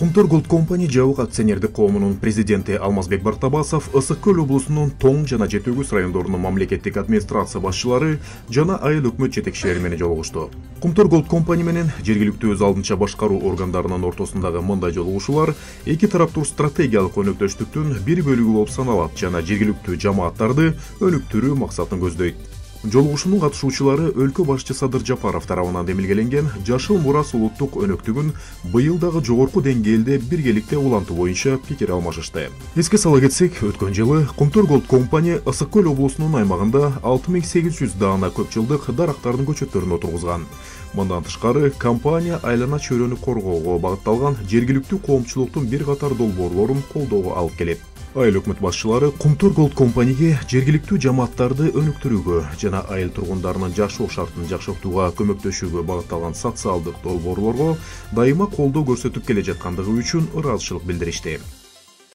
Кумтор Голд Компани жабык акционердик коомунун президенти Алмазбек Бартабасов Ысык Көл облусунун Тоң жана Жети Өгүз райондорунун мамлекеттик администрация башчылары жана айыл өкмөт жетекчилери менен жолугушту. Кумтор Голд Компани менен жергиликтүү өз алдынча башкаруу органдарынын ортосундагы мындай жолугушуулар эки тараптуу стратегиялык өнөктөштүктүн бир бөлүгү болуп саналат жана жергиликтүү жамааттарды өнүктүрүү максатын көздөйт. Жолугушуунун катышуучулары өлкө башчы Садыр Жапаров тарабынан демилгеленген Жашыл Мурас улуттук өнөктүгүн быйыл дагы жогорку деңгээлде биргеликте улантуу боюнча пикир алмашышты. Эске сала кетсек, өткөн жылы Кумтор Голд Компани Ысык Көл облусунун аймагында 6800 даана көп жылдык дарактардын көчөттөрүн отургузган. Мындан тышкары компания айлана чөйрөнү коргоого багытталган жергиликтүү коомчулуктун бир катар долбоорлорун колдоого алып келет. Айыл өкмөт башчылары Кумтор Голд Компаниге жергиликтүү жамааттарды өнүктүрүүгө жана айыл тургундарынын жашоо шартын жакшыртууга көмөктөшүүгө багытталган социалдык долбоорлорго дайыма колдоо көрсөтүп келе жаткандыгы үчүн ыраазычылык билдиришти.